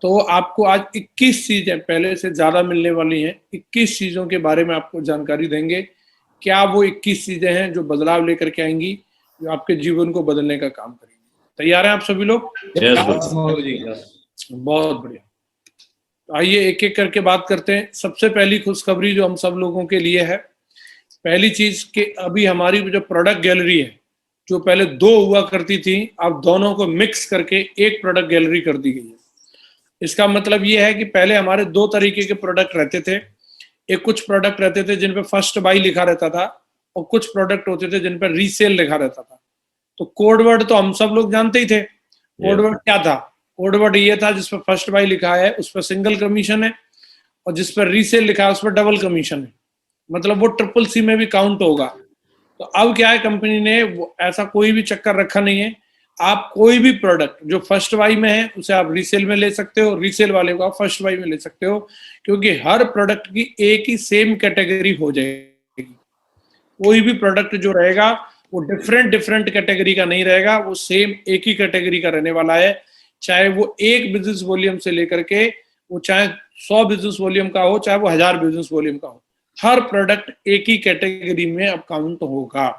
तो आपको आज 21 चीजें पहले से ज्यादा मिलने वाली हैं। 21 चीजों के बारे में आपको जानकारी देंगे। क्या वो 21 चीजें हैं जो बदलाव लेकर के आएंगी, जो आपके जीवन को बदलने का काम करेंगी। तैयार हैं आप सभी लोग? बहुत बढ़िया। आइए एक एक करके बात करते हैं। सबसे पहली खुशखबरी जो हम सब लोगों के लिए है, पहली चीज कि अभी हमारी जो प्रोडक्ट गैलरी है, जो पहले 2 हुआ करती थी, अब दोनों को मिक्स करके एक प्रोडक्ट गैलरी कर दी गई है। इसका मतलब ये है कि पहले हमारे 2 तरीके के प्रोडक्ट रहते थे। एक कुछ प्रोडक्ट रहते थे जिन पे फर्स्ट बाई लिखा रहता था, और कुछ प्रोडक्ट होते थे जिन पर रीसेल लिखा रहता था। तो कोड वर्ड तो हम सब लोग जानते ही थे। कोड वर्ड क्या था? कोड वर्ड ये था जिस पर फर्स्ट बाई लिखा है उस पर सिंगल कमीशन है, और जिस पर रीसेल लिखा है उस पर डबल कमीशन है। मतलब वो ट्रिपल सी में भी काउंट होगा। तो अब क्या है, कंपनी ने ऐसा कोई भी चक्कर रखा नहीं है। आप कोई भी प्रोडक्ट जो फर्स्ट बाई में है उसे आप रीसेल में ले सकते हो, रीसेल वाले को आप फर्स्ट बाई में ले सकते हो, क्योंकि हर प्रोडक्ट की एक ही सेम कैटेगरी हो जाएगी। कोई भी प्रोडक्ट जो रहेगा वो डिफरेंट कैटेगरी का नहीं रहेगा, वो सेम एक ही कैटेगरी का रहने वाला है। चाहे वो 1 बिजनेस वॉल्यूम से लेकर के वो चाहे 100 बिजनेस वॉल्यूम का हो, चाहे वो 1000 बिजनेस वॉल्यूम का हो, हर प्रोडक्ट एक ही कैटेगरी में अब काउंट होगा।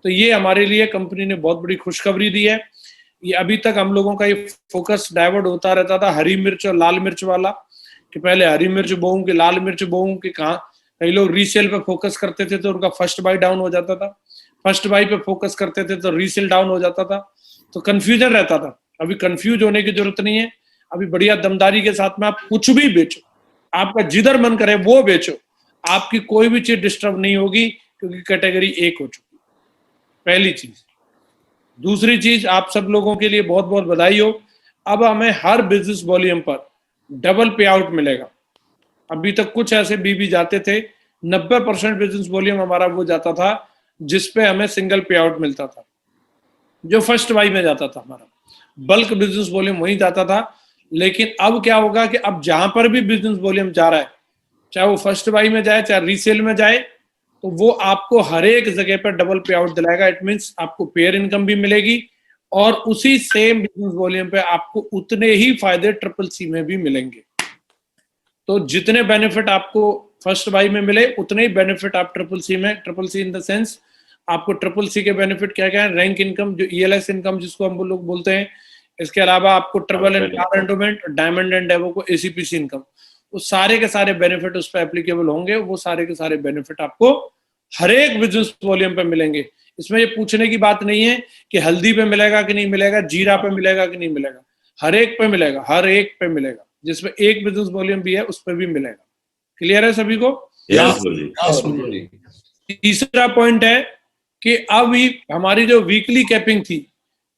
तो ये हमारे लिए कंपनी ने बहुत बड़ी खुशखबरी दी है। ये अभी तक हम लोगों का ये फोकस डाइवर्ट होता रहता था हरी मिर्च और लाल मिर्च वाला, कि पहले हरी मिर्च बोऊं कि लाल मिर्च बोऊं कि कहाँ। कई लोग रीसेल पे फोकस करते थे तो उनका फर्स्ट बाई डाउन हो जाता था, फर्स्ट बाई पे फोकस करते थे तो रीसेल डाउन हो जाता था, तो कंफ्यूजन रहता था। अभी कंफ्यूज होने की जरूरत नहीं है। अभी बढ़िया दमदारी के साथ में आप कुछ भी बेचो, आपका जिधर मन करे वो बेचो, आपकी कोई भी चीज डिस्टर्ब नहीं होगी, क्योंकि कैटेगरी एक हो चुकी। पहली चीज। दूसरी चीज, आप सब लोगों के लिए बहुत बहुत बधाई हो, अब हमें हर बिजनेस वॉल्यूम पर डबल पे आउट मिलेगा। अभी तक कुछ ऐसे बीबी जाते थे, 90% बिजनेस वॉल्यूम हमारा वो जाता था जिसपे हमें सिंगल पे आउट मिलता था, जो फर्स्ट बाई में जाता था। हमारा बल्क बिजनेस वॉल्यूम वहीं जाता था। लेकिन अब क्या होगा कि अब जहां पर भी बिजनेस वॉल्यूम जा रहा है, चाहे वो फर्स्ट बाई में जाए चाहे रीसेल में जाए, तो वो आपको हर एक जगह पर डबल पे आउट दिलाएगा। इट मींस आपको पेयर इनकम भी मिलेगी, और उसी सेम बिजनेस वॉल्यूम पे आपको उतने ही फायदे ट्रिपल सी में भी मिलेंगे। तो जितने बेनिफिट आपको फर्स्ट बाई में मिले, उतने ही बेनिफिट आप ट्रिपल सी में, triple C in the sense आपको ट्रिपल सी के बेनिफिट क्या क्या है? रैंक इनकम, जो ईएलएस इनकम जिसको हम लोग बोलते हैं। इसके अलावा आपको triple and car endowment, diamond and डेवो को एसीपीसी इनकम, वो सारे के सारे बेनिफिट उस पर एप्लीकेबल होंगे। वो सारे के सारे बेनिफिट आपको हर एक बिजनेस वॉल्यूम पे मिलेंगे। इसमें ये पूछने की बात नहीं है कि हल्दी पे मिलेगा कि नहीं मिलेगा, जीरा पे मिलेगा कि नहीं मिलेगा, हर एक पे मिलेगा, हर एक पे मिलेगा। जिसमें एक बिजनेस वॉल्यूम भी है उस पर भी मिलेगा। क्लियर है सभी को? तीसरा पॉइंट है कि अब हमारी जो वीकली कैपिंग थी,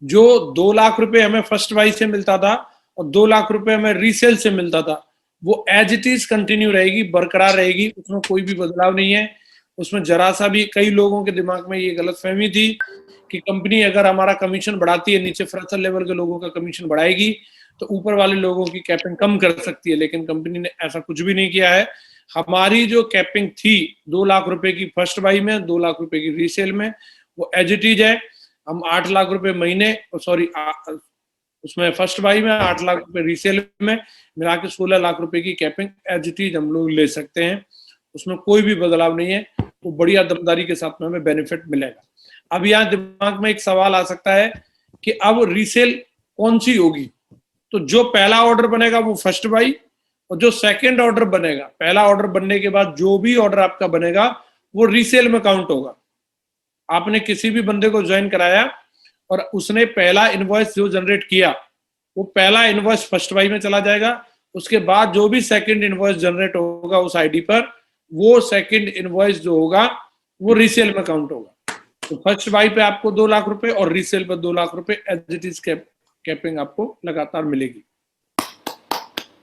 जो 2 लाख रुपए हमें फर्स्ट बाई से मिलता था और 2 लाख रुपए हमें रीसेल से मिलता था, वो एज इट इज कंटिन्यू रहेगी, बरकरार रहेगी। उसमें कोई भी बदलाव नहीं है। उसमें जरा सा भी, कई लोगों के दिमाग में ये गलतफहमी थी कि कंपनी अगर हमारा कमीशन बढ़ाती है, नीचे फ्रेशर लेवल के लोगों का कमीशन बढ़ाएगी तो ऊपर वाले लोगों की कैपिंग कम कर सकती है। लेकिन कंपनी ने ऐसा कुछ भी नहीं किया है। हमारी जो कैपिंग थी 2 लाख रुपए की फर्स्ट बाई में, 2 लाख रुपए की रीसेल में, वो एज इट इज है। हम 8 लाख रुपए महीने, सॉरी उसमें फर्स्ट बाई में 8 लाख रुपए रीसेल में मिला के 16 लाख रुपए की कैपिंग एज इट इज हम लोग ले सकते हैं। उसमें कोई भी बदलाव नहीं है। वो बढ़िया दमदारी के साथ में हमें बेनिफिट मिलेगा। अब यहाँ दिमाग में एक सवाल आ सकता है कि अब रीसेल कौन सी होगी? तो जो पहला ऑर्डर बनेगा वो फर्स्ट बाई, और जो सेकंड ऑर्डर बनेगा, पहला ऑर्डर बनने के बाद जो भी ऑर्डर आपका बनेगा वो रीसेल में काउंट होगा। आपने किसी भी बंदे को ज्वाइन कराया और उसने पहला इनवॉइस जो जनरेट किया, वो पहला इनवॉइस फर्स्ट बाई में चला जाएगा। उसके बाद जो भी सेकंड इनवॉइस जनरेट होगा उस आईडी पर, वो सेकंड इनवॉइस जो होगा वो रीसेल में काउंट होगा। तो फर्स्ट बाई पे आपको 2 लाख रुपए और रीसेल पर 2 लाख रुपए एज इट इज कैपिंग आपको लगातार मिलेगी।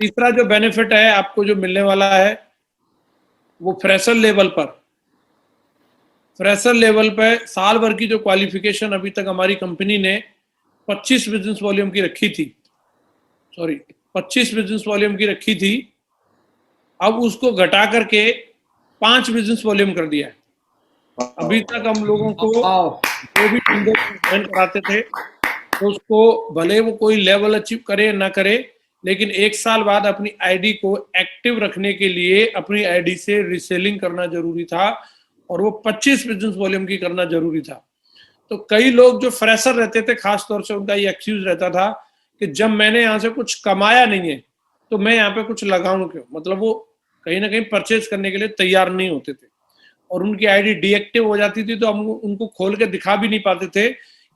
तीसरा जो बेनिफिट है आपको जो मिलने वाला है, वो फ्रेशर लेवल पर, फ्रेशर लेवल पे साल भर की जो क्वालिफिकेशन अभी तक हमारी कंपनी ने 25 बिजनेस वॉल्यूम की रखी थी, सॉरी 25 बिजनेस वॉल्यूम की रखी थी, अब उसको घटा करके 5 बिजनेस वॉल्यूम कर दिया है। अभी तक हम लोगों को जो भी ज्वाइन कराते थे तो उसको भले वो कोई लेवल अचीव करे ना करे, लेकिन 1 साल बाद अपनी आईडी को एक्टिव रखने के लिए अपनी आईडी से रीसेलिंग करना जरूरी था, और वो 25 बिजनेस वॉल्यूम की करना जरूरी था। तो कई लोग जो फ्रेशर रहते थे, खास तौर से उनका ये एक्सक्यूज रहता था कि जब मैंने यहाँ से कुछ कमाया नहीं है तो मैं यहाँ पे कुछ लगाऊं क्यों। मतलब वो कहीं ना कहीं परचेज करने के लिए तैयार नहीं होते थे, और उनकी आईडी डीएक्टिव हो जाती थी, तो हम उनको खोल के दिखा भी नहीं पाते थे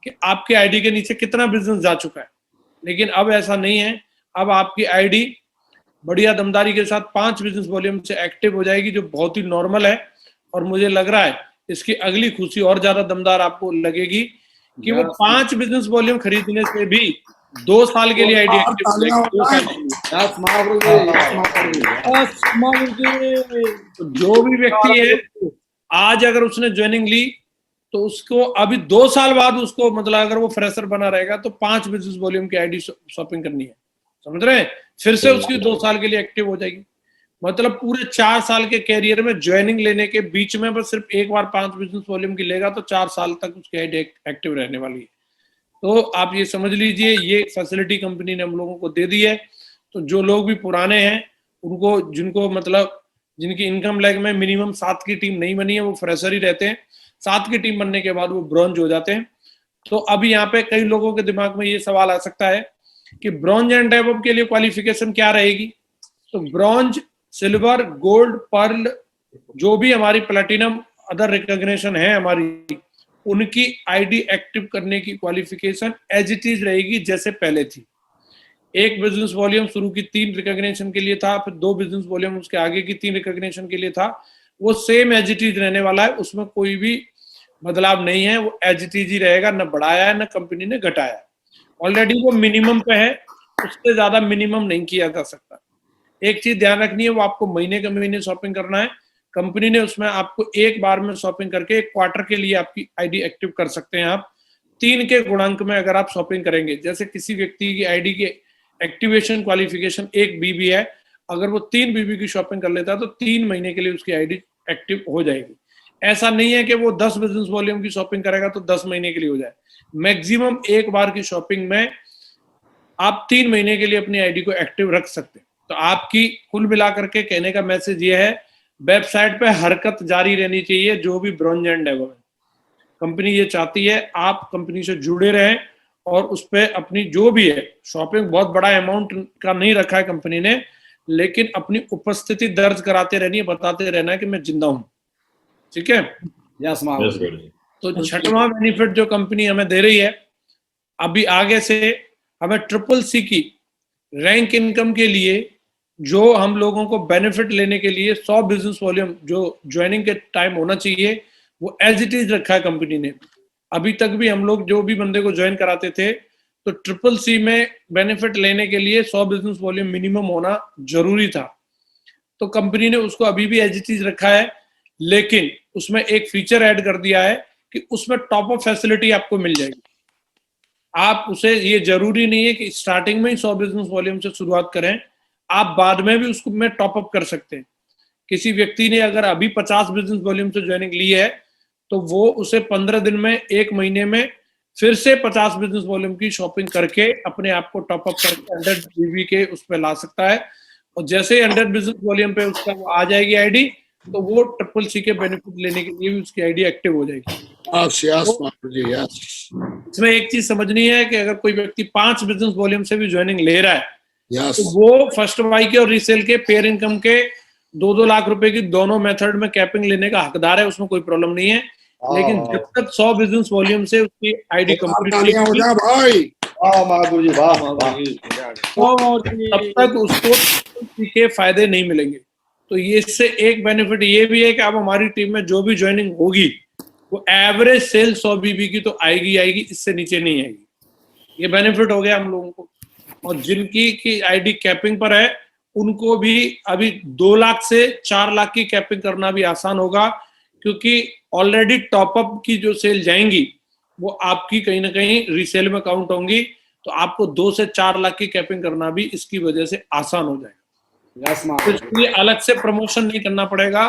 कि आपके आईडी के नीचे कितना बिजनेस जा चुका है। लेकिन अब ऐसा नहीं है, अब आपकी आईडी बढ़िया दमदारी के साथ 5 बिजनेस वॉल्यूम से एक्टिव हो जाएगी, जो बहुत ही नॉर्मल है। और मुझे लग रहा है इसकी अगली खुशी और ज्यादा दमदार आपको लगेगी कि वो 5 बिजनेस वॉल्यूम खरीदने से भी 2 साल के लिए आईडी एक्टिव हो जाएगी। तो जो भी व्यक्ति है आज अगर उसने ज्वाइनिंग ली तो उसको अभी 2 साल बाद उसको, मतलब अगर वो फ्रेशर बना रहेगा तो 5 बिजनेस वॉल्यूम की आईडी शॉपिंग करनी है, समझ रहे हैं। फिर से उसकी 2 साल के लिए एक्टिव हो जाएगी। मतलब पूरे 4 साल के कैरियर में ज्वाइनिंग लेने के बीच में बस सिर्फ एक बार 5 बिजनेस वॉल्यूम की लेगा तो 4 साल तक उसकी आईडी एक्टिव रहने वाली है। तो आप ये समझ लीजिए, ये फैसिलिटी कंपनी ने हम लोगों को दे दी है। तो जो लोग भी पुराने हैं उनको, जिनको मतलब जिनकी इनकम लेग में मिनिमम 7 की टीम नहीं बनी है, वो फ्रेशर ही रहते हैं। 7 की टीम बनने के बाद वो ब्रॉन्ज हो जाते हैं। तो अभी यहाँ पे कई लोगों के दिमाग में ये सवाल आ सकता है कि ब्रॉन्ज एंड अबव के लिए क्वालिफिकेशन क्या रहेगी। तो ब्रॉन्ज, सिल्वर, गोल्ड, पर्ल, जो भी हमारी प्लेटिनम अदर रिकॉग्निशन है हमारी, उनकी आईडी एक्टिव करने की क्वालिफिकेशन एज इट इज रहेगी जैसे पहले थी। एक बिजनेस वॉल्यूम शुरू की 3 रिकॉग्निशन के लिए था, फिर 2 बिजनेस वॉल्यूम उसके आगे की 3 रिकॉग्निशन के लिए था। वो सेम एज इट इज रहने वाला है, उसमें कोई भी बदलाव नहीं है। वो एज इट इज ही रहेगा, न बढ़ाया है न कंपनी ने घटाया। ऑलरेडी वो मिनिमम पे है, उससे ज्यादा मिनिमम नहीं किया जा सकता। एक चीज ध्यान रखनी है, वो आपको महीने के महीने शॉपिंग करना है। कंपनी ने उसमें आपको एक बार में शॉपिंग करके एक क्वार्टर के लिए आपकी आईडी एक्टिव कर सकते हैं आप 3 के गुणांक में अगर आप शॉपिंग करेंगे। जैसे किसी व्यक्ति की आईडी के एक्टिवेशन क्वालिफिकेशन 1 बीबी है, अगर वो 3 बीबी की शॉपिंग कर लेता है तो 3 महीने के लिए उसकी आईडी एक्टिव हो जाएगी। ऐसा नहीं है कि वो 10 बिजनेस वॉल्यूम की शॉपिंग करेगा तो 10 महीने के लिए हो जाए। मैक्सिमम एक बार की शॉपिंग में आप 3 महीने के लिए अपनी आईडी को एक्टिव रख सकते हैं। तो आपकी कुल मिलाकर के कहने का मैसेज ये है, वेबसाइट पे हरकत जारी रहनी चाहिए। जो भी ब्रॉन्ज एंड अबव है, कंपनी ये चाहती है आप कंपनी से जुड़े रहें, और उस पर अपनी जो भी है शॉपिंग, बहुत बड़ा अमाउंट का नहीं रखा है कंपनी ने, लेकिन अपनी उपस्थिति दर्ज कराते रहनी है, बताते रहना है कि मैं जिंदा हूं। ठीक है। तो छठवां बेनिफिट जो कंपनी हमें दे रही है, अभी आगे से हमें CCC की रैंक इनकम के लिए जो हम लोगों को बेनिफिट लेने के लिए 100 बिजनेस वॉल्यूम जो ज्वाइनिंग के टाइम होना चाहिए, वो एज इट इज रखा है कंपनी ने। अभी तक भी हम लोग जो भी बंदे को ज्वाइन कराते थे तो CCC में बेनिफिट लेने के लिए 100 बिजनेस वॉल्यूम मिनिमम होना जरूरी था। तो कंपनी ने उसको अभी भी एज इट इज रखा है, लेकिन उसमें एक फीचर ऐड कर दिया है कि उसमें टॉप अप फैसिलिटी आपको मिल जाएगी। आप उसे, ये जरूरी नहीं है कि स्टार्टिंग में ही 100 बिजनेस वॉल्यूम से शुरुआत करें, आप बाद में भी उसको में टॉप अप कर सकते हैं। किसी व्यक्ति ने अगर अभी 50 बिजनेस वॉल्यूम से ज्वाइनिंग ली है तो वो उसे 15 दिन में, 1 महीने में फिर से 50 बिजनेस वॉल्यूम की शॉपिंग करके अपने आप को टॉप अप करके 100 जीबी के उस पर ला सकता है। और जैसे 100 बिजनेस वॉल्यूम पे उसका वो आ जाएगी आईडी, तो वो CCC के बेनिफिट लेने के लिए भी उसकी आईडी एक्टिव हो जाएगी। इसमें एक चीज समझनी है कि अगर कोई व्यक्ति 5 बिजनेस वॉल्यूम से भी ज्वाइनिंग ले रहा है तो वो फर्स्ट बाई के और रीसेल के पेयर इनकम के 2-2 लाख रुपए की दोनों मेथड में कैपिंग लेने का हकदार है, उसमें कोई प्रॉब्लम नहीं है। लेकिन जब तक 100 बिजनेस वॉल्यूम से उसकी आईडी कंप्लीट नहीं होगी तब तक उसको के फायदे नहीं मिलेंगे। तो ये इससे एक बेनिफिट ये भी है कि अब हमारी टीम में जो भी ज्वाइनिंग होगी वो एवरेज सेल 100 बीबी की तो आएगी आएगी, इससे नीचे नहीं आएगी। ये बेनिफिट हो गया हम लोगों को। और जिनकी की आईडी कैपिंग पर है उनको भी अभी 2 लाख से 4 लाख की कैपिंग करना भी आसान होगा, क्योंकि ऑलरेडी टॉपअप की जो सेल जाएंगी वो आपकी कहीं ना कहीं रीसेल में काउंट होंगी। तो आपको 2 से 4 लाख की कैपिंग करना भी इसकी वजह से आसान हो जाएगा। तो इसके लिए अलग से प्रमोशन नहीं करना पड़ेगा।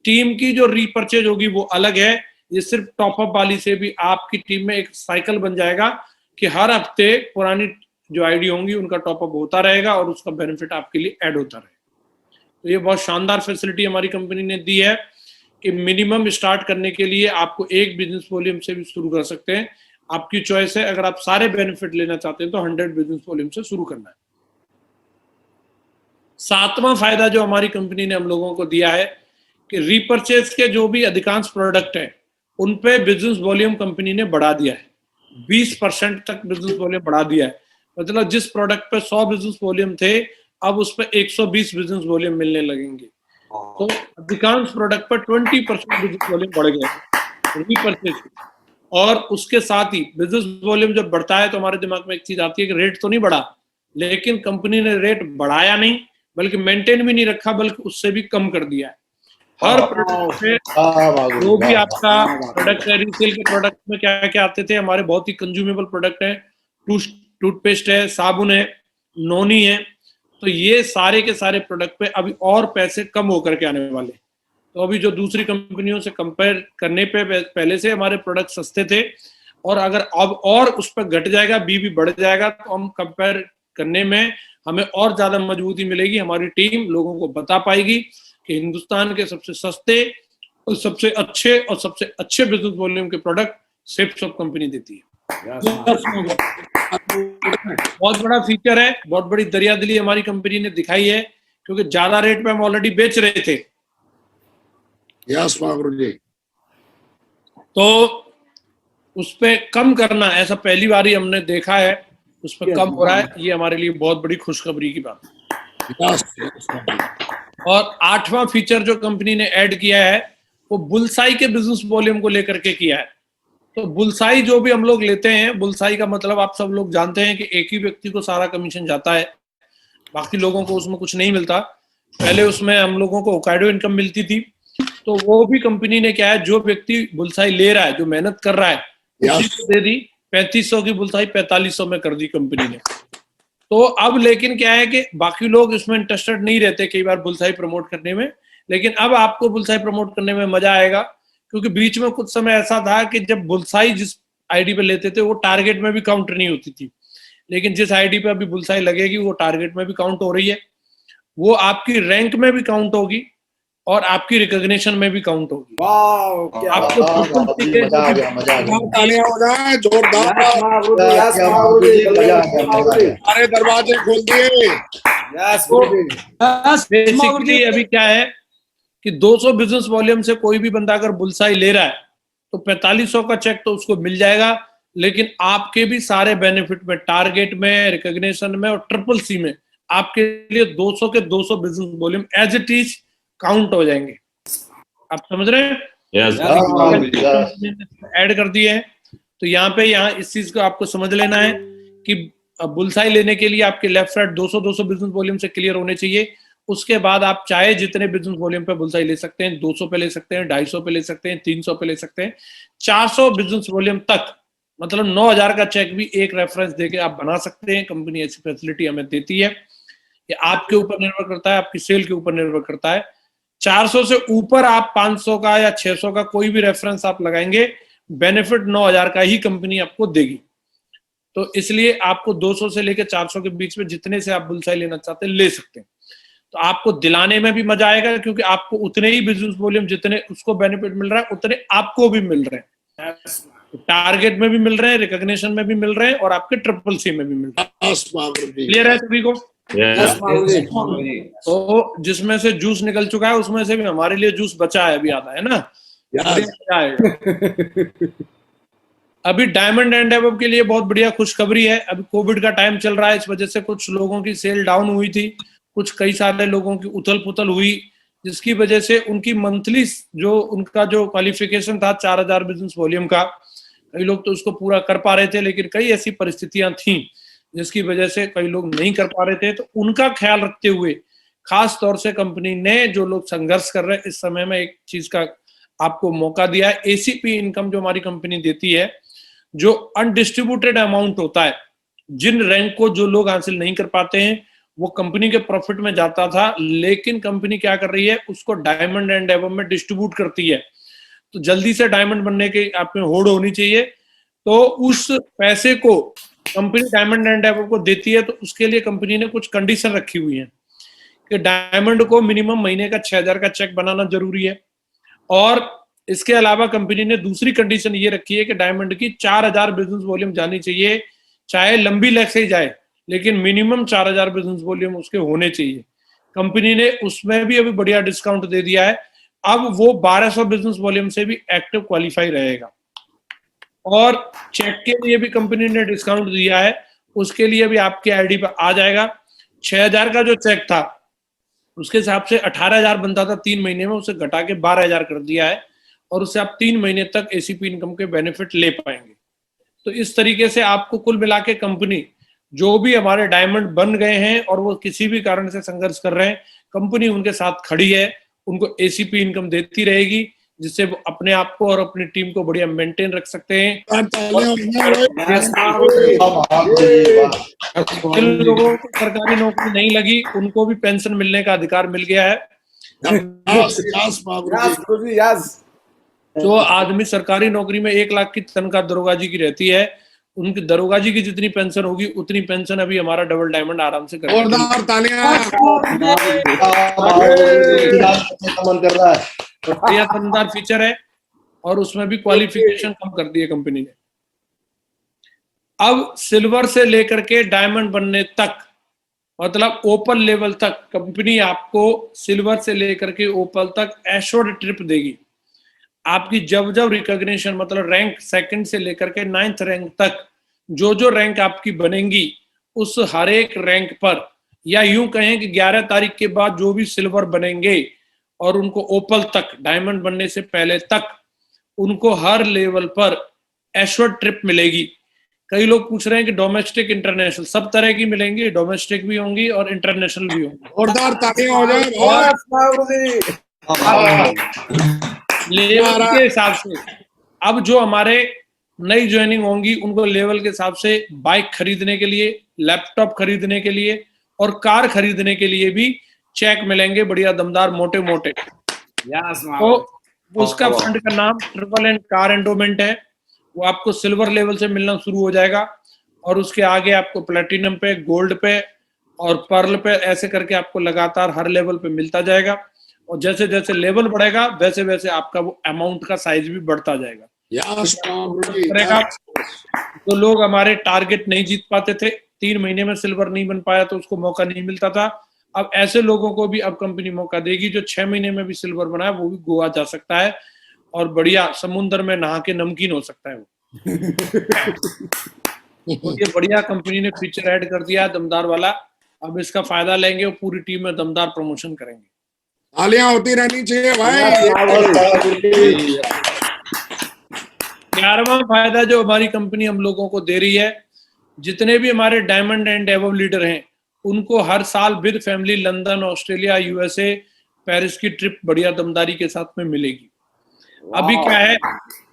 टीम की जो रीपर्चेज होगी वो अलग है। ये सिर्फ टॉपअप वाली से भी आपकी टीम में एक साइकिल बन जाएगा कि हर हफ्ते पुरानी जो आईडी होंगी उनका टॉपअप होता रहेगा और उसका बेनिफिट आपके लिए ऐड होता रहेगा। तो ये बहुत शानदार फैसिलिटी हमारी कंपनी ने दी है कि मिनिमम स्टार्ट करने के लिए आपको एक बिजनेस वॉल्यूम से भी शुरू कर सकते हैं, आपकी चॉइस है। अगर आप सारे बेनिफिट लेना चाहते हैं तो 100 बिजनेस वॉल्यूम से शुरू करना है। सातवां फायदा जो हमारी कंपनी ने हम लोगों को दिया है कि रीपरचेज के जो भी अधिकांश प्रोडक्ट हैं उन पे बिजनेस वॉल्यूम कंपनी ने बढ़ा दिया है, 20% तक बिजनेस वॉल्यूम बढ़ा दिया है। मतलब जिस प्रोडक्ट पे 100 बिजनेस वॉल्यूम थे, अब उस पे 120 बिजनेस वॉल्यूम मिलने लगेंगे। तो अधिकांश प्रोडक्ट पर 20% बिजनेस वॉल्यूम बढ़ गया रीपरचेज। और उसके साथ ही बिजनेस वॉल्यूम जब बढ़ता है तो हमारे दिमाग में एक चीज आती है कि रेट तो नहीं बढ़ा, लेकिन कंपनी ने रेट बढ़ाया नहीं बल्कि मेंटेन भी नहीं रखा, बल्कि उससे भी कम कर दिया है। हर प्रोडक्ट पे जो भी आपका प्रोडक्ट है, रीसेल के प्रोडक्ट में क्या क्या आते थे, हमारे बहुत ही कंज्यूमेबल प्रोडक्ट है, टूथपेस्ट है, साबुन है, नोनी है, तो ये सारे के सारे प्रोडक्ट पे अभी और पैसे कम होकर के आने वाले। तो अभी जो दूसरी कंपनियों से कंपेयर करने पे पहले से हमारे प्रोडक्ट सस्ते थे, और अगर अब और उस पर घट जाएगा, भी बढ़ जाएगा, तो हम कंपेयर करने में हमें और ज्यादा मजबूती मिलेगी। हमारी टीम लोगों को बता पाएगी कि हिंदुस्तान के सबसे सस्ते और सबसे अच्छे बिजनेस वॉल्यूम के प्रोडक्ट सिर्फ सब कंपनी देती है। बहुत बड़ा फीचर है, बहुत बड़ी दरियादिली हमारी कंपनी ने दिखाई है, क्योंकि ज्यादा रेट पे हम ऑलरेडी बेच रहे थे। यस महागुरु जी। तो उस पे कम करना, ऐसा पहली बार ही हमने देखा है, उस पर कम हो रहा है। ये हमारे लिए बहुत बड़ी खुशखबरी की बात है। और आठवां फीचर जो कंपनी ने ऐड किया है वो बुलसाई के बिजनेस वॉल्यूम को लेकर के किया है। तो बुलसाई जो भी हम लोग लेते हैं, बुलसाई का मतलब आप सब लोग जानते हैं कि एक ही व्यक्ति को सारा कमीशन जाता है, बाकी लोगों को उसमें कुछ नहीं मिलता। पहले उसमें हम लोगों को होकाइडो इनकम मिलती थी, तो वो भी कंपनी ने क्या है, जो व्यक्ति बुलसाई ले रहा है, जो मेहनत कर रहा है, उसी को दे दी। 3500 की बुलसाई 4500 में कर दी कंपनी ने। तो अब लेकिन क्या है कि बाकी लोग इसमें इंटरेस्टेड नहीं रहते कई बार बुलसाई प्रमोट करने में, लेकिन अब आपको बुलसाई प्रमोट करने में मजा आएगा, क्योंकि बीच में कुछ समय ऐसा था कि जब बुलसाई जिस आईडी पे लेते थे वो टारगेट में भी काउंट नहीं होती थी, लेकिन जिस आईडी पे अभी बुलसाई लगेगी वो टारगेट में भी काउंट हो रही है, वो आपकी रैंक में भी काउंट होगी और आपकी रिकॉग्निशन में भी काउंट होगी। आपको अरे दरवाजे खोल दिए। बेसिकली अभी क्या है कि 200 बिजनेस वॉल्यूम से कोई भी बंदा अगर बुलसाई ले रहा है तो 4500 का चेक तो उसको मिल जाएगा, लेकिन आपके भी सारे बेनिफिट में, टारगेट में, रिकॉग्निशन में और ट्रिपल सी में आपके लिए 200 के 200 business volume as it is count हो जाएंगे। आप समझ रहे हैं? ऐड कर दिए हैं। तो यहाँ इस चीज को आपको समझ लेना है कि बुलसाई लेने के लिए आपके लेफ्ट साइड 200 बिजनेस वॉल्यूम से क्लियर होने चाहिए। उसके बाद आप चाहे जितने बिजनेस वॉल्यूम पे बुलसाई ले सकते हैं, 200 पे ले सकते हैं, 250 पे ले सकते हैं, 300 पे ले सकते हैं, 400 बिजनेस वॉल्यूम तक, मतलब 9000 का चेक भी एक रेफरेंस देके आप बना सकते हैं। कंपनी ऐसी फैसिलिटी हमें देती है। ये आपके ऊपर निर्भर करता है, आपकी सेल के ऊपर निर्भर करता है। 400 से ऊपर आप 500 का या 600 का कोई भी रेफरेंस आप लगाएंगे, बेनिफिट 9000 का ही कंपनी आपको देगी। तो इसलिए आपको 200 से लेकर 400 के बीच में जितने से आप बुलसाई लेना चाहते हैं ले सकते हैं। तो आपको दिलाने में भी मजा आएगा, क्योंकि आपको उतने ही बिजनेस वॉल्यूम जितने उसको बेनिफिट मिल रहा है उतने आपको भी मिल रहे हैं। टारगेट में भी मिल रहे हैं, रिकॉग्निशन में भी मिल रहे हैं और आपके ट्रिपल सी में भी मिल रहे हैं। क्लियर है सभी को? तो जिसमें से जूस निकल चुका है उसमें से भी हमारे लिए जूस बचा है अभी आधा, है ना? अभी डायमंड एंड अबव के लिए बहुत बढ़िया खुशखबरी है। अभी कोविड का टाइम चल रहा है, इस वजह से कुछ लोगों की सेल डाउन हुई थी, कुछ कई सारे लोगों की उथल पुथल हुई, जिसकी वजह से उनकी मंथली जो उनका जो क्वालिफिकेशन था 4000 बिजनेस वॉल्यूम का, कई लोग तो उसको पूरा कर पा रहे थे, लेकिन कई ऐसी परिस्थितियां थी जिसकी वजह से कई लोग नहीं कर पा रहे थे। तो उनका ख्याल रखते हुए खास तौर से कंपनी ने, जो लोग संघर्ष कर रहे हैं इस समय में, एक चीज का आपको मौका दिया है। एसीपी इनकम जो हमारी कंपनी देती है, जो अनडिस्ट्रीब्यूटेड अमाउंट होता है, जिन रैंक को जो लोग हासिल नहीं कर पाते हैं, वो कंपनी के प्रॉफिट में जाता था, लेकिन कंपनी क्या कर रही है, उसको डायमंड एंड अबव में डिस्ट्रीब्यूट करती है। तो जल्दी से डायमंड बनने की आप में होड़ होनी चाहिए। तो उस पैसे को कंपनी डायमंड एंड एबव को देती है तो उसके लिए कंपनी ने कुछ कंडीशन रखी हुई है कि डायमंड को मिनिमम महीने का 6,000 का चेक बनाना जरूरी है। और इसके अलावा कंपनी ने दूसरी कंडीशन ये रखी है कि डायमंड की 4,000 बिजनेस वॉल्यूम जानी चाहिए, चाहे लंबी लेग से ही जाए, लेकिन मिनिमम 4,000 बिजनेस वॉल्यूम उसके होने चाहिए। कंपनी ने उसमें भी अभी बढ़िया डिस्काउंट दे दिया है, अब वो 1,200 बिजनेस वॉल्यूम से भी एक्टिव क्वालिफाई रहेगा। और चेक के लिए भी कंपनी ने डिस्काउंट दिया है, उसके लिए भी आपके आईडी पर आ जाएगा। 6,000 का जो चेक था उसके हिसाब से 18,000 बनता था 3 महीने में, उसे घटा के 12,000 कर दिया है और उससे आप 3 महीने तक एसीपी इनकम के बेनिफिट ले पाएंगे। तो इस तरीके से आपको कुल मिला के कंपनी, जो भी हमारे डायमंड बन गए हैं और वो किसी भी कारण से संघर्ष कर रहे हैं, कंपनी उनके साथ खड़ी है, उनको एसीपी इनकम देती रहेगी, जिससे वो अपने आप को और अपनी टीम को बढ़िया मेंटेन रख सकते हैं। जिन लोगों को सरकारी नौकरी नहीं लगी उनको भी पेंशन मिलने का अधिकार मिल गया है। जो आदमी सरकारी नौकरी में 1 लाख की तनख्वाह दरोगा जी की रहती है, उनकी दरोगा जी की जितनी पेंशन होगी उतनी पेंशन अभी हमारा डबल डायमंड आराम से यह दमदार फीचर है और उसमें भी क्वालिफिकेशन कम कर दी है कंपनी ने। अब सिल्वर से लेकर के डायमंड बनने तक, मतलब ओपल लेवल तक, कंपनी आपको सिल्वर से लेकर के ओपल तक एश्योर्ड ट्रिप देगी। आपकी जब जब रिकॉग्निशन, मतलब रैंक सेकंड से लेकर के 9th रैंक तक जो जो रैंक आपकी बनेंगी, उस हर एक रैंक पर, या यूं कहें कि 11 तारीख के बाद जो भी सिल्वर बनेंगे और उनको ओपल तक, डायमंड बनने से पहले तक, उनको हर लेवल पर एश्योर्ड ट्रिप मिलेगी। कई लोग पूछ रहे हैं कि डोमेस्टिक इंटरनेशनल, सब तरह की मिलेंगी, डोमेस्टिक भी होंगी और इंटरनेशनल भी होंगी। लेवल के हिसाब से अब जो हमारे नई ज्वाइनिंग होंगी उनको लेवल के हिसाब से बाइक खरीदने के लिए, लैपटॉप खरीदने के लिए और कार खरीदने के लिए भी चेक मिलेंगे, बढ़िया दमदार मोटे मोटे। तो उसका फंड का नाम ट्रिपल एंड कार एंडोमेंट है। वो आपको सिल्वर लेवल से मिलना शुरू हो जाएगा और उसके आगे आपको प्लेटिनम पे, गोल्ड पे और पर्ल पे, ऐसे करके आपको लगातार हर लेवल पे मिलता जाएगा। और जैसे जैसे लेवल बढ़ेगा वैसे वैसे आपका वो अमाउंट का साइज भी बढ़ता जाएगा। तो लोग हमारे टारगेट नहीं जीत पाते थे, 3 महीने में सिल्वर नहीं बन पाया तो उसको मौका नहीं मिलता था। अब ऐसे लोगों को भी अब कंपनी मौका देगी, जो 6 महीने में भी सिल्वर बनाए वो भी गोवा जा सकता है और बढ़िया समुद्र में नहा के नमकीन हो सकता है वो। तो ये बढ़िया कंपनी ने फीचर ऐड कर दिया दमदार वाला। अब इसका फायदा लेंगे और पूरी टीम में दमदार प्रमोशन करेंगे। तालियां होती रहनी चाहिए भाई। 11वां फायदा जो हमारी कंपनी हम लोगों को दे रही है, जितने भी हमारे डायमंड एंड एबव लीडर हैं उनको हर साल with family London, Australia, USA, Paris की ट्रिप बढ़िया दमदारी के साथ में मिलेगी। अभी क्या है,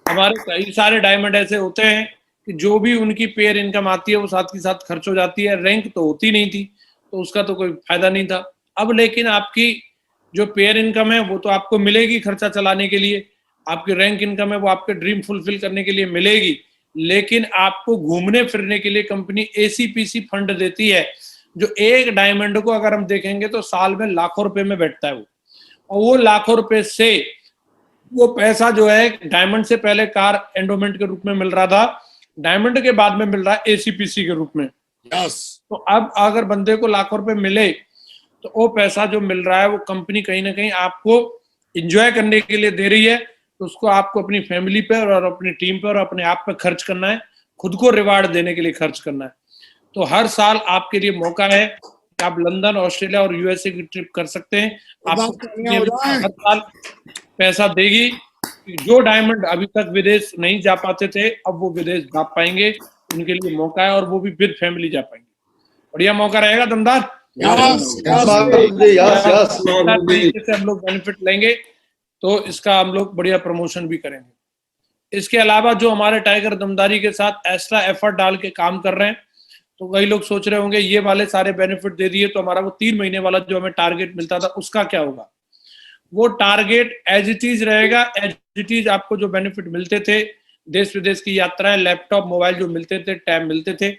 हमारे कई सारे डायमंड ऐसे होते हैं कि जो भी उनकी पेयर इनकम आती है वो साथ के साथ खर्च हो जाती है, रैंक तो होती नहीं थी तो उसका तो कोई फायदा नहीं था। अब लेकिन आपकी जो पेयर इनकम है वो तो आपको मिलेगी खर्चा चलाने के लिए, आपकी रैंक इनकम है वो आपके ड्रीम फुलफिल करने के लिए मिलेगी, लेकिन आपको घूमने फिरने के लिए कंपनी एसीपीसी फंड देती है, जो एक डायमंड को अगर हम देखेंगे तो साल में लाखों रुपए में बैठता है वो। और वो लाखों रुपए से वो पैसा जो है, डायमंड से पहले कार एंडोमेंट के रूप में मिल रहा था, डायमंड के बाद में मिल रहा है एसीपीसी के रूप में। तो अब अगर बंदे को लाखों रुपए मिले तो वो पैसा जो मिल रहा है वो कंपनी कहीं ना कहीं आपको एंजॉय करने के लिए दे रही है, तो उसको आपको अपनी फैमिली पे और अपनी टीम पे और अपने आप पे खर्च करना है, खुद को रिवार्ड देने के लिए खर्च करना है। तो हर साल आपके लिए मौका है कि आप लंदन, ऑस्ट्रेलिया और यूएसए की ट्रिप कर सकते हैं। आपको हर साल पैसा देगी। जो डायमंड अभी तक विदेश नहीं जा पाते थे अब वो विदेश जा पाएंगे, उनके लिए मौका है और वो भी विद फैमिली जा पाएंगे। बढ़िया मौका रहेगा दमदार। से हम लोग बेनिफिट लेंगे तो इसका हम लोग बढ़िया प्रमोशन भी करेंगे। इसके अलावा जो हमारे टाइगर दमदारी के साथ एक्स्ट्रा एफर्ट डाल के काम कर रहे हैं, तो कई लोग सोच रहे होंगे ये वाले सारे बेनिफिट दे दिए तो हमारा वो 3 महीने वाला जो हमें टारगेट मिलता था उसका क्या होगा। वो टारगेट एज इट इज रहेगा, एज इट इज आपको जो बेनिफिट मिलते थे, देश विदेश की यात्राएं, लैपटॉप, मोबाइल जो मिलते थे, टैब मिलते थे,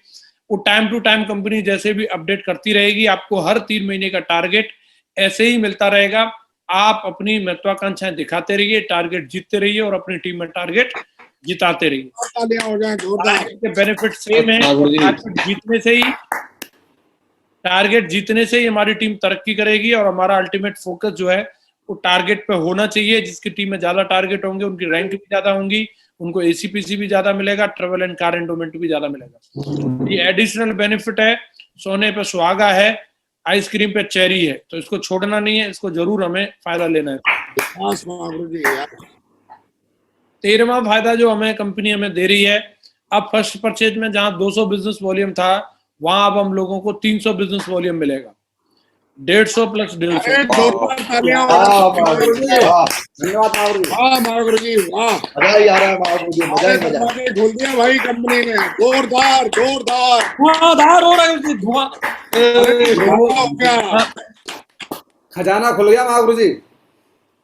वो टाइम टू टाइम कंपनी जैसे भी अपडेट करती रहेगी, आपको हर 3 महीने का टारगेट ऐसे ही मिलता रहेगा। आप अपनी महत्वाकांक्षाएं दिखाते रहिए, टारगेट जीतते रहिए और अपनी टीम में टारगेट जिताते रहिए। तालियां हो जाए जोरदार। टारगेट के बेनिफिट सेम है और टारगेट जीतने से ही हमारी टीम तरक्की करेगी और हमारा अल्टीमेट फोकस जो है वो टारगेट पे होना चाहिए। जिसकी टीम में ज्यादा टारगेट होंगे उनकी रैंक भी ज्यादा होंगी, उनको एसीपीसी भी ज्यादा मिलेगा, ट्रेवल एंड कार एंडोमेंट भी ज्यादा मिलेगा। ये एडिशनल बेनिफिट है, सोने पे सुहागा है, आइसक्रीम पे चेरी है, तो इसको छोड़ना नहीं है, इसको जरूर हमें फायदा लेना है। यस महागुरुजी यार। 13वां फायदा जो हमें कंपनी हमें दे रही है, अब फर्स्ट परचेज में जहां 200 बिजनेस वॉल्यूम था, वहां अब हम लोगों को 300 बिजनेस वॉल्यूम मिलेगा। 150 प्लस 150। अरे जोरदार तालियां हो जाए महागुरुजी। वाह महागुरुजी वाह, मजा ही आ रहा है महागुरुजी, मजा ही मजा। दरवाजे खोल दिया भाई कंपनी ने, जोरदार जोरदार। धुआंधार हो रहा है धुआं। हो गया, खजाना खुल गया महागुरुजी।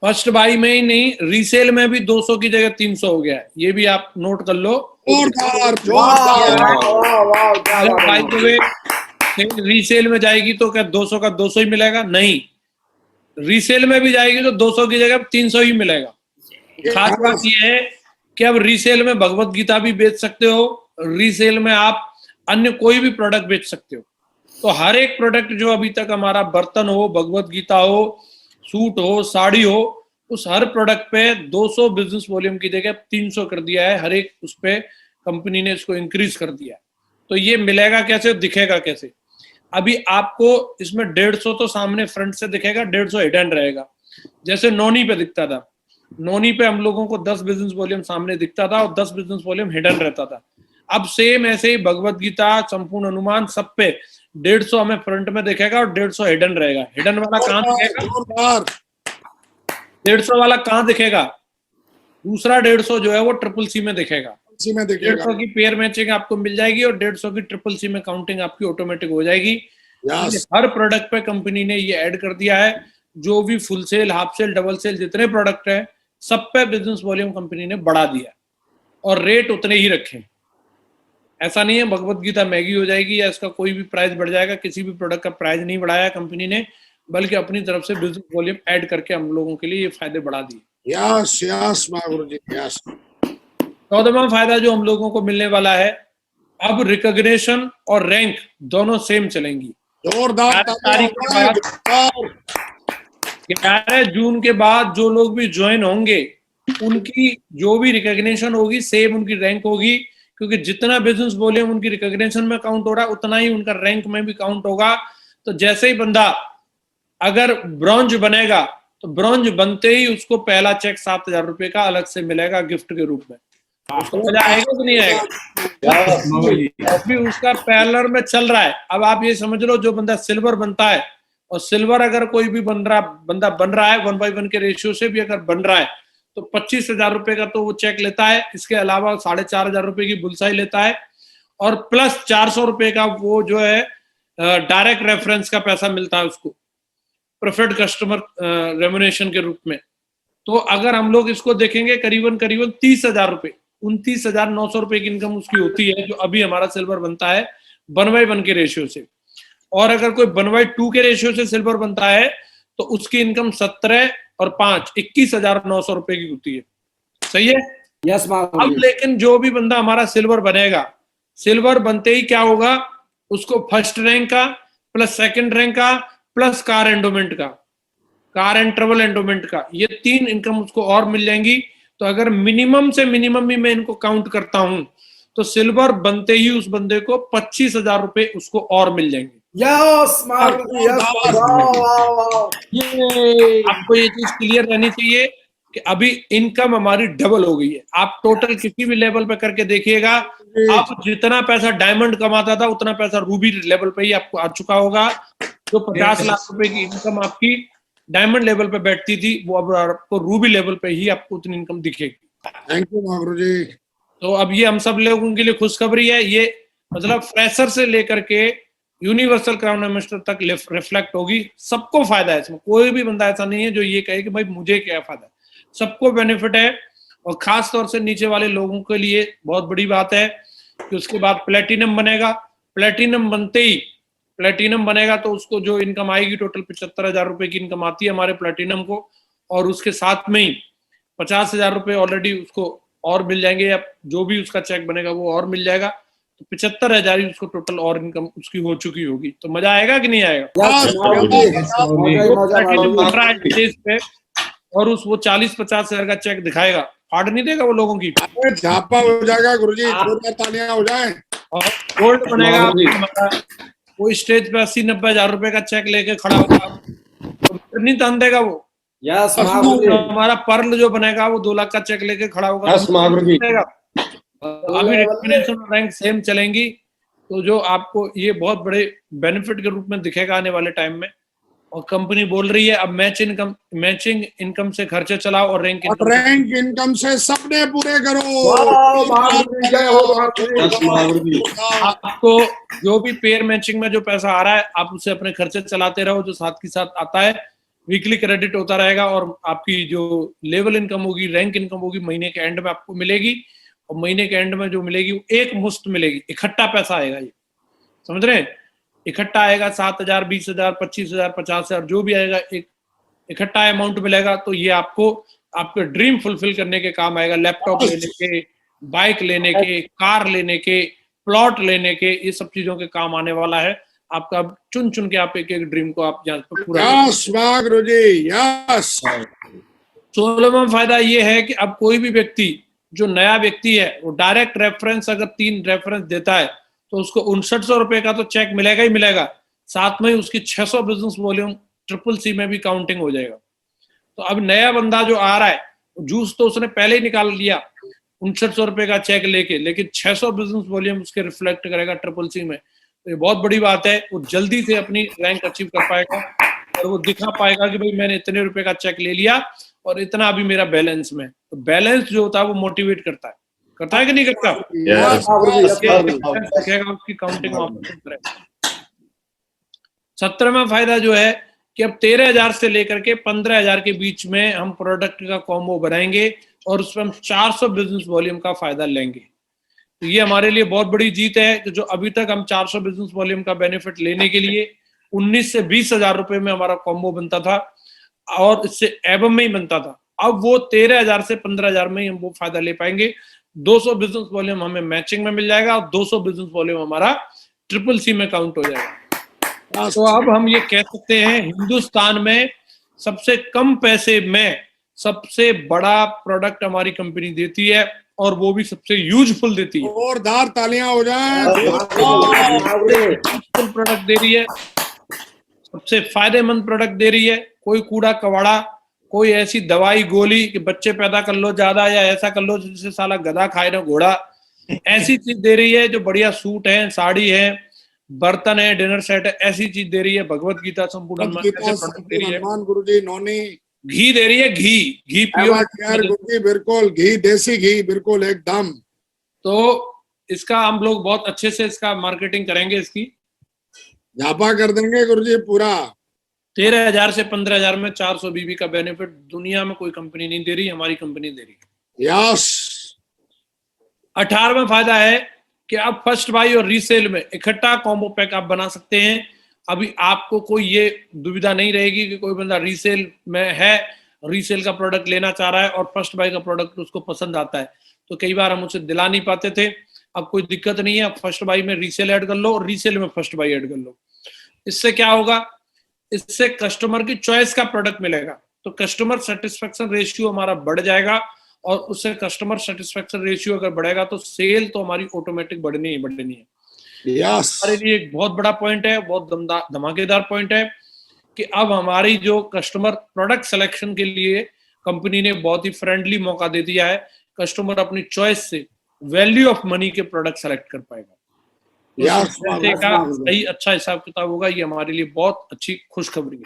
फर्स्ट बाई में ही नहीं, रीसेल में भी 200 की जगह 300 हो गया है, ये भी आप नोट कर लो। जोरदार जोरदार। अगर बाई द वे रीसेल में जाएगी तो क्या 200 का 200 ही मिलेगा? नहीं, रीसेल में भी जाएगी तो 200 की जगह 300 ही मिलेगा। खास बात यह है कि अब रीसेल में भगवत गीता भी बेच सकते हो, रीसेल में आप अन्य कोई भी प्रोडक्ट बेच सकते हो। तो हर एक प्रोडक्ट जो अभी तक हमारा बर्तन हो, भगवत गीता हो, सूट हो, साड़ी हो, उस हर प्रोडक्ट पे 200 बिजनेस वॉल्यूम की जगह 300 कर दिया है। हर एक उस पे कंपनी ने इसको इंक्रीज कर दिया है। तो ये मिलेगा कैसे, दिखेगा कैसे? अभी आपको इसमें 150 तो सामने फ्रंट से दिखेगा, 150 हिडन रहेगा। जैसे नोनी पे दिखता था, नोनी पे हम लोगों को 10 बिजनेस वॉल्यूम सामने दिखता था और 10 बिजनेस वॉल्यूम हिडन रहता था। अब सेम ऐसे ही भगवत गीता, संपूर्ण अनुमान, सब पे 150 हमें फ्रंट में दिखेगा और 150 हिडन रहेगा। हिडन वाला कहाँ दिखेगा? 150 वाला कहाँ दिखेगा? दूसरा 150 जो है वो ट्रिपल सी में दिखेगा। 150 की पेयर मैचिंग आपको मिल जाएगी और 150 की ट्रिपल सी में काउंटिंग आपकी ऑटोमेटिक हो जाएगी। हर प्रोडक्ट पे कंपनी ने ये ऐड कर दिया है। जो भी full sale, half sale, double sale जितने प्रोडक्ट है, सब पे बिजनेस वॉल्यूम कंपनी ने बढ़ा दिया और रेट उतने ही रखे। ऐसा नहीं है भगवत गीता महंगी हो जाएगी या इसका कोई भी प्राइस बढ़ जाएगा। किसी भी प्रोडक्ट का प्राइस नहीं बढ़ाया कंपनी ने, बल्कि अपनी तरफ से बिजनेस वॉल्यूम ऐड करके हम लोगों के लिए ये फायदे बढ़ा दिए। Yes yes Mahaguruji yes. 14वां फायदा जो हम लोगों को मिलने वाला है, अब रिकॉग्निशन और रैंक दोनों सेम चलेंगी। जोरदार। 11 जून के बाद जो लोग भी ज्वाइन होंगे, उनकी जो भी रिकॉग्निशन होगी सेम उनकी रैंक होगी, क्योंकि जितना बिजनेस वॉल्यूम उनकी रिकॉग्निशन में काउंट हो रहा है उतना ही उनका रैंक में भी काउंट होगा। तो जैसे ही बंदा अगर ब्रॉन्ज बनेगा तो ब्रॉन्ज बनते ही उसको पहला चेक 7,000 रुपए का अलग से मिलेगा गिफ्ट के रूप में। उसको मजा आएगा कि नहीं आएगा? अभी उसका पैरेलल में चल रहा है। अब आप ये समझ लो, जो बंदा सिल्वर बनता है, और सिल्वर अगर कोई भी बंदा बन रहा है 1/1 के रेशियो से भी अगर बन रहा है, तो 25,000 रुपए का तो वो चेक लेता है। इसके अलावा 4,500 रुपए की बुलसाई लेता है और प्लस 400 रुपए का वो जो है डायरेक्ट रेफरेंस का पैसा मिलता है उसको, प्रेफर्ड कस्टमर रेम्युनेशन के रूप में। तो अगर हम लोग इसको देखेंगे, करीबन 30,000 रुपए, 29,900 रुपए की इनकम उसकी होती है, जो अभी हमारा सिल्वर बनता है 1/1 के रेशियो से। और अगर कोई 1/2 के रेशियो से सिल्वर बनता है तो उसकी इनकम 17 और 5 21,900 रुपए की होती है। सही है? यस अब लेकिन जो भी बंदा हमारा सिल्वर बनेगा, सिल्वर बनते ही क्या होगा, उसको फर्स्ट रैंक का प्लस सेकंड रैंक का प्लस कार एंडोमेंट का, कार एंड ट्रेवल एंडोमेंट का, ये 3 इनकम उसको और मिल जाएंगी। तो अगर मिनिमम से मिनिमम भी मैं इनको काउंट करता हूं तो सिल्वर बनते ही उस बंदे को 25,000 रुपए उसको और मिल जाएंगे। यस ये आपको ये चीज क्लियर रहनी चाहिए कि अभी इनकम हमारी डबल हो गई है। आप टोटल किसी भी लेवल पे करके देखिएगा, आप जितना पैसा डायमंड कमाता था उतना पैसा रूबी लेवल पे ही आपको आ चुका होगा। जो 50 लाख रुपए की इनकम आपकी डायमंड लेवल पे बैठती थी, वो अब आपको रूबी लेवल पे ही आपको उतनी इनकम दिखेगी। Thank you Mahaguruji. तो अब ये हम सब लोगों के लिए खुशखबरी है। ये मतलब फ्रेशर से लेकर के यूनिवर्सल क्राउन इन्वेस्टर तक रिफ्लेक्ट होगी। सबको फायदा है इसमें, कोई भी बंदा ऐसा नहीं है जो ये कहे कि भाई मुझे क्या फायदा है। सबको बेनिफिट है। और खास तौर से नीचे वाले लोगों के लिए बहुत बड़ी बात है कि उसके बाद प्लेटिनम बनेगा, प्लेटिनम बनते ही, प्लेटिनम बनेगा तो उसको जो इनकम आएगी टोटल 75,000 रुपए की इनकम आती है हमारे प्लेटिनम को, और उसके साथ में ही 50,000 रुपए ऑलरेडी उसको और मिल जाएंगे, या जो भी उसका चेक बनेगा वो और मिल जाएगा, तो 75,000 ही उसको टोटल और इनकम उसकी हो चुकी होगी। तो मजा आएगा कि नहीं आएगा? प्लेटिनम बन रहा है स्टेज पे और वो 40-50,000 का चेक दिखाएगा, फाड़ नहीं देगा वो लोगों की, झापा हो जाएगा गुरुजी, जोरदार तालियां हो जाए। और गोल्ड बनेगा। वो स्टेज पे 80-90,000 रुपए का चेक लेके खड़ा होगा तो नहीं तान देगा वो। यस हमारा पर्ल जो बनेगा वो 2 लाख का चेक लेके खड़ा होगा, अभी रिकॉग्निशन और रैंक सेम चलेंगी। तो जो आपको ये बहुत बड़े बेनिफिट के रूप में दिखेगा आने वाले टाइम में। और कंपनी बोल रही है अब मैचिंग इनकम से खर्चे चलाओ और रैंक इनकम से सपने पूरे करो। आपको जो भी पेयर मैचिंग में जो पैसा आ रहा है आप उसे अपने खर्चे चलाते रहो, जो साथ के साथ आता है वीकली क्रेडिट होता रहेगा, और आपकी जो लेवल इनकम होगी, रैंक इनकम होगी, महीने के एंड में आपको मिलेगी। और महीने के एंड में जो मिलेगी वो एक मुश्त मिलेगी, इकट्ठा पैसा आएगा, ये समझ रहे हैं? इकट्ठा आएगा 7,000, 20,000, 25,000, 50,000 जो भी आएगा, एक इकट्ठा अमाउंट मिलेगा। तो ये आपको आपके ड्रीम फुलफिल करने के काम आएगा, लैपटॉप लेने के, बाइक लेने के, कार लेने के, प्लॉट लेने के, ये सब चीजों के काम आने वाला है। आपका चुन चुन के आप एक एक ड्रीम को आप यहाँ पर पूरा। 16वां फायदा ये है कि अब कोई भी व्यक्ति जो नया व्यक्ति है वो डायरेक्ट रेफरेंस अगर 3 रेफरेंस देता है तो उसको 5900 रुपए का तो चेक मिलेगा ही मिलेगा, साथ में ही उसकी 600 बिजनेस वॉल्यूम CCC में भी काउंटिंग हो जाएगा। तो अब नया बंदा जो आ रहा है जूस तो उसने पहले ही निकाल लिया 5900 रुपए का चेक लेके, लेकिन 600 बिजनेस वॉल्यूम उसके रिफ्लेक्ट करेगा CCC में। तो ये बहुत बड़ी बात है, वो जल्दी से अपनी रैंक अचीव कर पाएगा और वो दिखा पाएगा कि भाई मैंने इतने रुपए का चेक ले लिया और इतना अभी मेरा बैलेंस में। तो बैलेंस जो होता है वो मोटिवेट करता है कि नहीं करता? उसकी काउंटिंग। 17वां फायदा जो है कि अब 13,000 से लेकर के 15,000 के बीच में हम प्रोडक्ट का कॉम्बो बनाएंगे और उसमें हम 400 बिजनेस वॉल्यूम का फायदा लेंगे। तो ये हमारे लिए बहुत बड़ी जीत है कि जो अभी तक हम 400 बिजनेस वॉल्यूम का बेनिफिट लेने के लिए 19 से 20,000 रुपए में हमारा कॉम्बो बनता था और इससे एबम में ही बनता था, अब वो 13,000 से 15,000 में ही हम वो फायदा ले पाएंगे। 200 बिजनेस वॉल्यूम हमें मैचिंग में मिल जाएगा और 200 बिजनेस वॉल्यूम हमारा CCC में काउंट हो जाएगा। तो अब हम ये कह सकते हैं हिंदुस्तान में सबसे कम पैसे में सबसे बड़ा प्रोडक्ट हमारी कंपनी देती है और वो भी सबसे यूजफुल देती है। जोरदार तालियां हो जाएं। प्रोडक्ट दे रही है, सबसे फायदेमंद प्रोडक्ट दे रही है। कोई कूड़ा कवाड़ा, कोई ऐसी दवाई गोली कि बच्चे पैदा कर लो ज्यादा या ऐसा कर लो जिससे साला गधा खाए ना घोड़ा, ऐसी चीज दे रही है। जो बढ़िया सूट है, साड़ी है, बर्तन है, डिनर सेट है, ऐसी चीज दे रही है। भगवत गीता संपूर्ण गुरुजी नौनी घी दे रही है, घी पियो बिल्कुल, घी देसी घी बिल्कुल एकदम। तो इसका हम लोग बहुत अच्छे से इसका मार्केटिंग करेंगे, इसकी झापा कर देंगे गुरुजी पूरा। 13,000 से 15,000 में 400 BB का बेनिफिट दुनिया में कोई कंपनी नहीं दे रही, हमारी कंपनी दे रही है। यस। 18वां फायदा है कि आप फर्स्ट बाई और रीसेल में इकट्ठा कॉम्बो पैक आप बना सकते हैं। अभी आपको कोई ये दुविधा नहीं रहेगी कि कोई बंदा रीसेल में है, रीसेल का प्रोडक्ट लेना चाह रहा है और फर्स्ट बाई का प्रोडक्ट उसको पसंद आता है, तो कई बार हम उसे दिला नहीं पाते थे। अब कोई दिक्कत नहीं है, अब फर्स्ट बाई में रीसेल ऐड कर लो और रीसेल में फर्स्ट बाई ऐड कर लो। इससे क्या होगा, इससे कस्टमर की चॉइस का प्रोडक्ट मिलेगा, तो कस्टमर सेटिस्फेक्शन रेशियो हमारा बढ़ जाएगा और उससे कस्टमर सेटिस्फेक्शन रेशियो अगर बढ़ेगा तो सेल तो हमारी ऑटोमेटिक बढ़नी है। हमारे लिए एक बहुत बड़ा पॉइंट है, बहुत धमाकेदार पॉइंट है कि अब हमारी जो कस्टमर प्रोडक्ट सिलेक्शन के लिए कंपनी ने बहुत ही फ्रेंडली मौका दे दिया है। कस्टमर अपनी चॉइस से वैल्यू ऑफ मनी के प्रोडक्ट सेलेक्ट कर पाएगा। का सही अच्छा हिसाब किताब होगा, ये हमारे लिए बहुत अच्छी खुशखबरी है।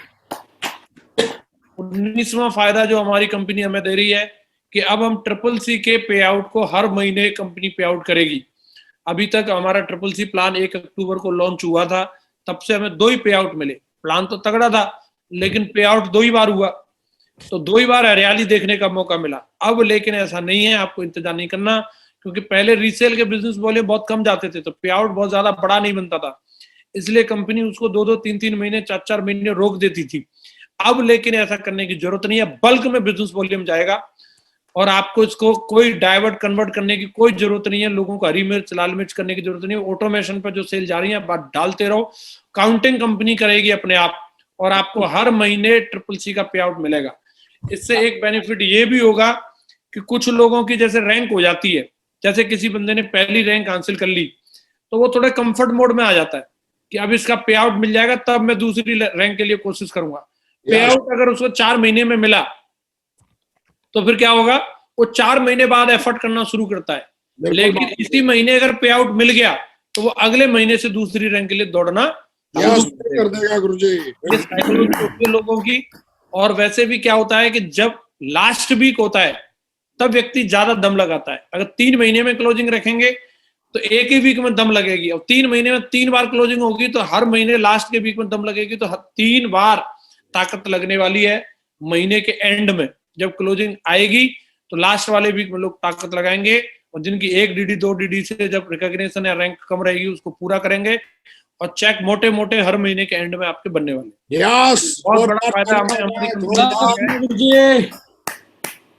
19वां फायदा जो हमारी कंपनी हमें दे रही है कि अब हम CCC के पे आउट को हर महीने कंपनी पे आउट करेगी। अभी तक हमारा CCC प्लान 1 अक्टूबर को लॉन्च हुआ था, तब से हमें 2 ही पे आउट मिले। प्लान तो तगड़ा था लेकिन पे आउट 2 ही बार हुआ, तो 2 ही बार हरियाली देखने का मौका मिला। अब लेकिन ऐसा नहीं है, आपको इंतजार नहीं करना, क्योंकि पहले रीसेल के बिजनेस वॉल्यूम बहुत कम जाते थे तो पे आउट बहुत ज्यादा बड़ा नहीं बनता था, इसलिए कंपनी उसको 2-2, 3-3 महीने, 4-4 महीने रोक देती थी। अब लेकिन ऐसा करने की जरूरत नहीं है, बल्क में बिजनेस वॉल्यूम जाएगा और आपको इसको कोई डाइवर्ट कन्वर्ट करने की कोई जरूरत नहीं है, लोगों को हरी मिर्च लाल मिर्च करने की जरूरत नहीं है। ऑटोमेशन पर जो सेल जा रही है बात डालते रहो, काउंटिंग कंपनी करेगी अपने आप और आपको हर महीने CCC का पे आउट मिलेगा। इससे एक बेनिफिट ये भी होगा कि कुछ लोगों की जैसे रैंक हो जाती है, जैसे किसी बंदे ने पहली रैंक हासिल कर ली तो वो थोड़े कंफर्ट मोड में आ जाता है कि अब इसका पे आउट मिल जाएगा तब मैं दूसरी रैंक के लिए कोशिश करूंगा। पे आउट अगर उसको 4 महीने में मिला तो फिर क्या होगा, वो 4 महीने बाद एफर्ट करना शुरू करता है, लेकिन इसी महीने अगर पे आउट मिल गया तो वो अगले महीने से दूसरी रैंक के लिए दौड़ना कर देगा गुरुजी। ये साइकोलॉजी होती है लोगों की। और वैसे भी क्या होता है कि जब लास्ट वीक होता है तब व्यक्ति ज्यादा दम लगाता है। अगर 3 महीने में क्लोजिंग रखेंगे तो एक ही वीक में दम लगेगी, और 3 महीने में 3 बार क्लोजिंग होगी तो हर महीने लास्ट के वीक में दम लगेगी, तो 3 बार ताकत लगने वाली है। महीने के एंड में जब क्लोजिंग आएगी तो लास्ट वाले वीक में लोग ताकत लगाएंगे, और जिनकी 1 DD 2 DD से जब रिकॉग्निशन या रैंक कम रहेगी उसको पूरा करेंगे, और चेक मोटे मोटे हर महीने के एंड में आपके बनने वाले। बहुत बड़ा फायदा हमें हमारी कंपनी है,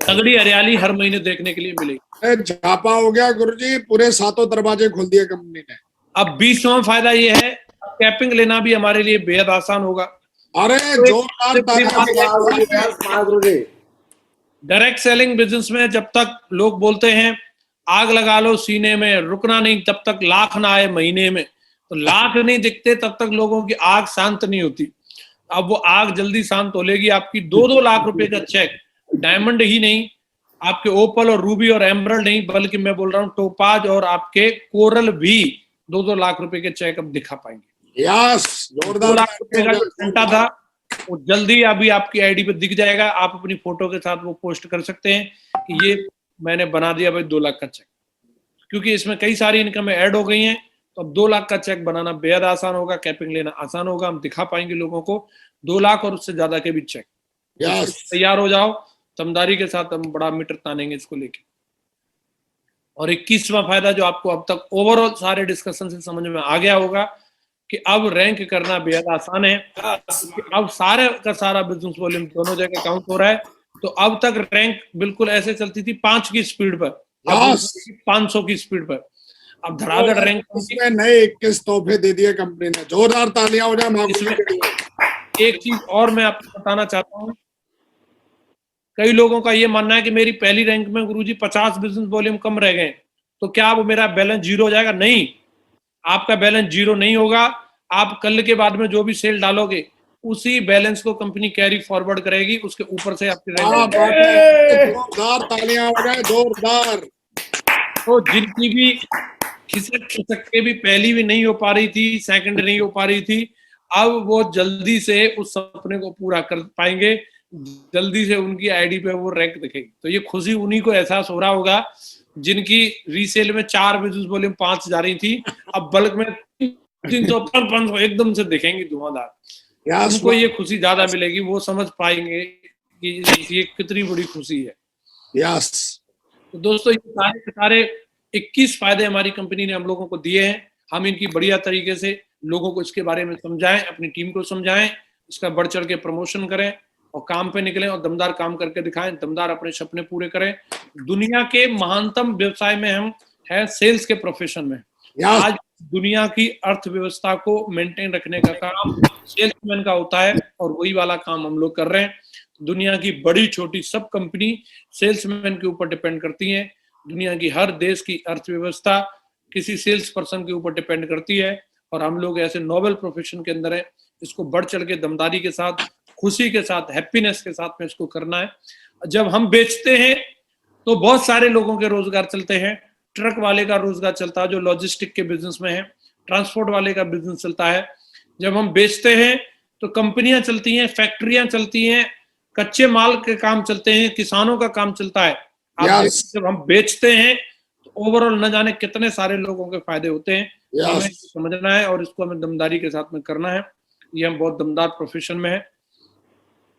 तगड़ी हरियाली हर महीने देखने के लिए मिलेगी। झापा हो गया गुरुजी, पूरे 7 दरवाजे खोल दिए कंपनी ने। अब 20वां फायदा ये है, कैपिंग लेना भी हमारे लिए बेहद आसान होगा। अरे डायरेक्ट सेलिंग बिजनेस में जब तक लोग बोलते हैं आग लगा लो सीने में, रुकना नहीं जब तक लाख ना आए महीने में, तो लाख नहीं दिखते तब तक लोगों की आग शांत नहीं होती। अब वो आग जल्दी शांत हो लेगी। आपकी 2-2 लाख रुपए का चेक, डायमंड ही नहीं, आपके ओपल और रूबी और एमरल्ड नहीं, बल्कि मैं बोल रहा हूँ टोपाज और आपके कोरल भी 2-2 लाख रुपए के चेक अब दिखा पाएंगे। जोरदार। 2 लाख रुपए का जो घंटा था वो जल्दी अभी आपकी आईडी पे दिख जाएगा। आप अपनी फोटो के साथ वो पोस्ट कर सकते हैं कि ये मैंने बना दिया भाई 2 लाख का चेक, क्योंकि इसमें कई सारी इनकमें ऐड हो गई हैं। तो अब 2 लाख का चेक बनाना बेहद आसान होगा, कैपिंग लेना आसान होगा। हम दिखा पाएंगे लोगों को 2 लाख और उससे ज्यादा के भी चेक। तैयार हो जाओ, दमदारी के साथ हम बड़ा मीटर तानेंगे इसको लेके। और 21वां फायदा जो आपको अब तक ओवरऑल सारे डिस्कशन से समझ में आ गया होगा कि अब रैंक करना बेहद आसान है। अब सारे का सारा बिजनेस वॉल्यूम दोनों जगह काउंट हो रहा है। तो अब तक रैंक बिल्कुल ऐसे चलती थी 5 की स्पीड पर, 500 की स्पीड पर। अब धड़ाधड़ रैंक उसमें नए 21 तोहफे दे दिए कंपनी ने। जोरदार तालियां हो जाए। एक चीज और मैं आपको बताना चाहता हूँ, कई लोगों का ये मानना है कि मेरी पहली रैंक में गुरुजी 50 बिजनेस वॉल्यूम कम रह गए, तो क्या वो मेरा बैलेंस जीरो हो जाएगा? नहीं, आपका बैलेंस जीरो नहीं होगा। आप कल के बाद में जो भी सेल डालोगे उसी बैलेंस को कंपनी कैरी फॉरवर्ड करेगी, उसके ऊपर से आपकी रैंक। जोरदार तालियां हो जाए, जोरदार। तो जिनकी भी खिसक के भी पहली भी नहीं हो पा रही थी, सेकंड नहीं हो पा रही थी, अब वो जल्दी से उस सपने को पूरा कर पाएंगे। जल्दी से उनकी आईडी पे वो रैंक दिखेगी। तो ये खुशी उन्हीं को एहसास हो रहा होगा जिनकी रीसेल में 4 बिजनेस वॉल्यूम 5 जा रही थी, अब बल्क में 300 500 एकदम से दिखेंगी धुआंधार। उनको ये खुशी ज्यादा मिलेगी, वो समझ पाएंगे कि ये कितनी बड़ी खुशी है। तो दोस्तों ये सारे 21 फायदे हमारी कंपनी ने हम लोगों को दिए हैं। हम इनकी बढ़िया तरीके से लोगों को इसके बारे में समझाएं, अपनी टीम को समझाएं, इसका बढ़ चढ़ के प्रमोशन करें और काम पे निकलें और दमदार काम करके दिखाएं, दमदार अपने सपने पूरे करें। दुनिया के महानतम व्यवसाय में हम है, सेल्स के प्रोफेशन में। आज दुनिया की अर्थव्यवस्था को मेंटेन रखने का काम सेल्समैन का होता है, और वही वाला काम हम लोग कर रहे हैं। दुनिया की बड़ी छोटी सब कंपनी सेल्समैन के ऊपर डिपेंड करती हैं। दुनिया की हर देश की अर्थव्यवस्था किसी सेल्स पर्सन के ऊपर डिपेंड करती है, और हम लोग ऐसे नोबल प्रोफेशन के अंदर है। इसको बढ़ चढ़ के दमदारी के साथ, खुशी के साथ, हैप्पीनेस के साथ में इसको करना है। जब हम बेचते हैं तो बहुत सारे लोगों के रोजगार चलते हैं। ट्रक वाले का रोजगार चलता है जो लॉजिस्टिक के बिजनेस में है, ट्रांसपोर्ट वाले का बिजनेस चलता है। जब हम बेचते हैं तो कंपनियां चलती हैं, फैक्ट्रियां चलती हैं, कच्चे माल के काम चलते हैं, किसानों का काम चलता है। जब हम बेचते हैं तो ओवरऑल न जाने कितने सारे लोगों के फायदे होते हैं। हमें समझना है और इसको हमें दमदारी के साथ में करना है। ये हम बहुत दमदार प्रोफेशन में है।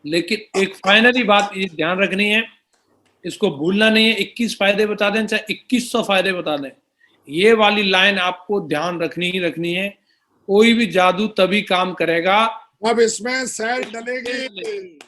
लेकिन एक फाइनली बात ये ध्यान रखनी है इसको भूलना नहीं है। 21 फायदे बता दें चाहे 2100 फायदे बता दें, ये वाली लाइन आपको ध्यान रखनी ही रखनी है। कोई भी जादू तभी काम करेगा अब इसमें सेल डलेगी।